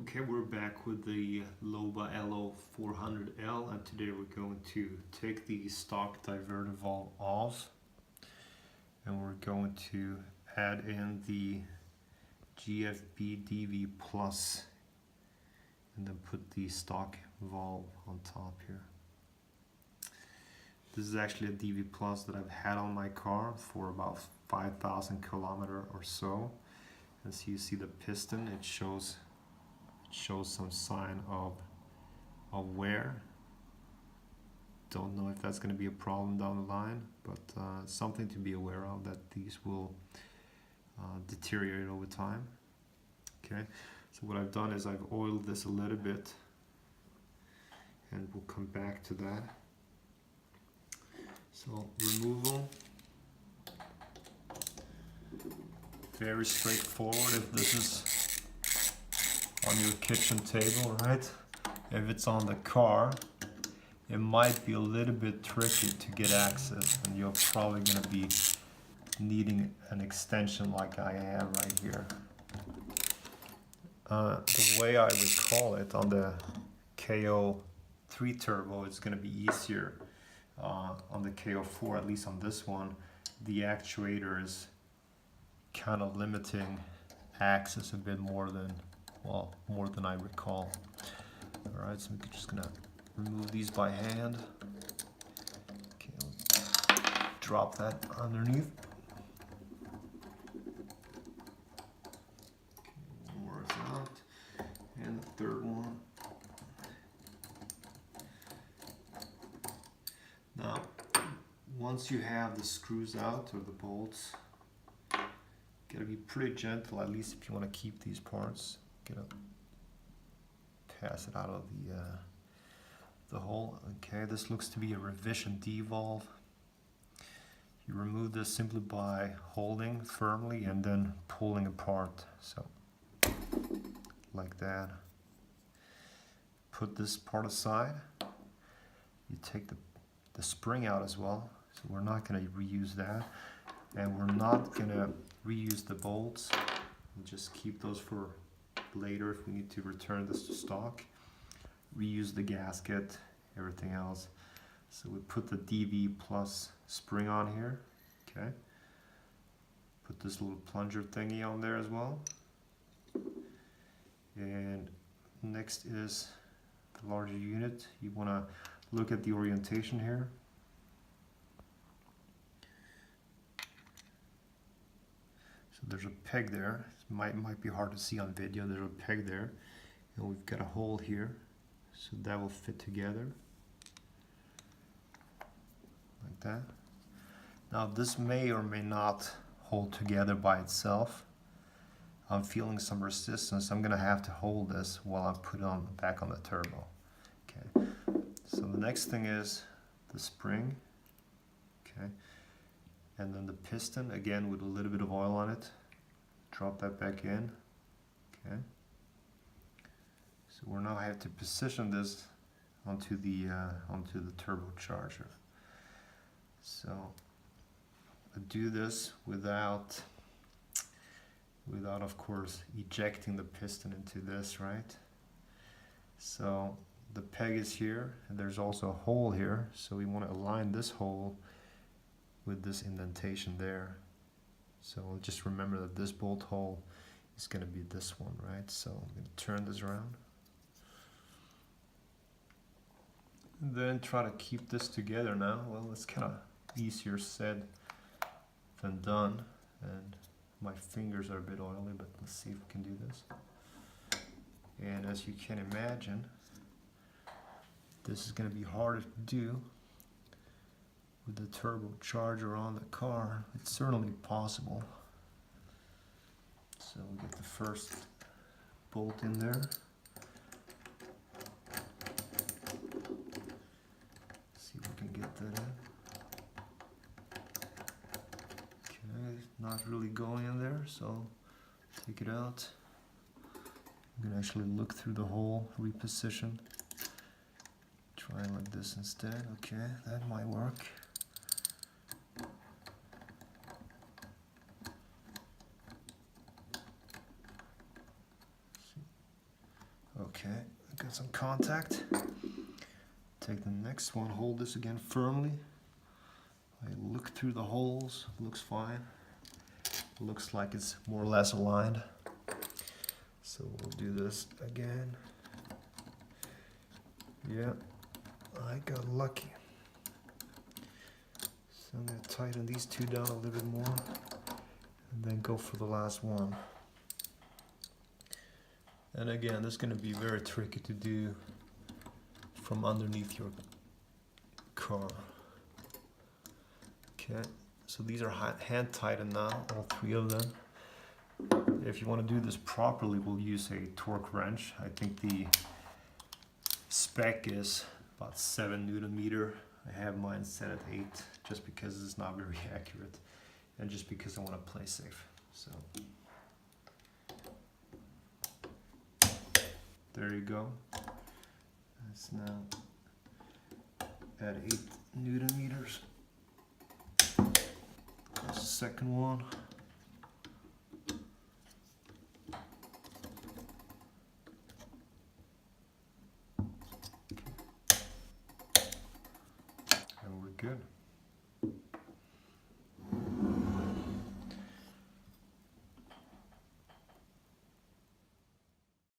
Okay, we're back with the Loba LO400L, and today we're going to take the stock diverter valve off and we're going to add in the GFB DV plus and then put the stock valve on top here. This is actually a DV plus that I've had on my car for about 5,000 kilometers or so. And so you see the piston, it shows some sign of wear. Don't know if that's going to be a problem down the line, but something to be aware of, that these will deteriorate over time. Okay, so what I've done is I've oiled this a little bit, and we'll come back to that. So removal, very straightforward. If this is on your kitchen table, right? If it's on the car, it might be a little bit tricky to get access, and you're probably going to be needing an extension like I have right here. The way I recall it, on the KO3 turbo, it's going to be easier. On the KO4, at least on this one, the actuator is kind of limiting access a bit more than I recall. Alright, so we're just gonna remove these by hand. Okay, drop that underneath. Okay, one more is out. And the third one. Now, once you have the screws out or the bolts, gotta be pretty gentle, at least if you want to keep these parts. Pass it out of the hole. Okay, this looks to be a revision D valve. You remove this simply by holding firmly and then pulling apart. So, like that. Put this part aside. You take the spring out as well. So we're not going to reuse that. And we're not going to reuse the bolts. We'll just keep those for later if we need to return this to stock. Reuse the gasket, everything else. So we put the DV plus spring on here. Okay. Put this little plunger thingy on there as well. And next is the larger unit. You want to look at the orientation here. So there's a peg there. It might be hard to see on video. There's a peg there, and we've got a hole here, so that will fit together like that. Now this may or may not hold together by itself. I'm feeling some resistance. I'm gonna have to hold this while I put it back on the turbo. Okay. So the next thing is the spring. Okay. And then the piston, again with a little bit of oil on it. Drop that back in. Okay. So we now have to position this onto the turbocharger. So I do this without of course ejecting the piston into this, right? So the peg is here, and there's also a hole here. So we want to align this hole with this indentation there. So just remember that this bolt hole is going to be this one, right? So I'm going to turn this around. And then try to keep this together now. Well, it's kind of easier said than done. And my fingers are a bit oily, but let's see if we can do this. And as you can imagine, this is going to be harder to do with the turbocharger on the car. It's certainly possible. So we get the first bolt in there. See if we can get that in. Okay, not really going in there, so take it out. I'm gonna actually look through the hole, reposition. Try like this instead. Okay, that might work. Okay, I got some contact. Take the next one, hold this again firmly. I look through the holes, looks fine. Looks like it's more or less aligned. So we'll do this again. Yeah, I got lucky. So I'm going to tighten these two down a little bit more and then go for the last one. And again, this is going to be very tricky to do from underneath your car. Okay, so these are hand tightened now, all three of them. If you want to do this properly, we'll use a torque wrench. I think the spec is about 7 Newton meter. I have mine set at 8 just because it's not very accurate and just because I want to play safe. So there you go. It's now at 8 Newton meters. That's the second one.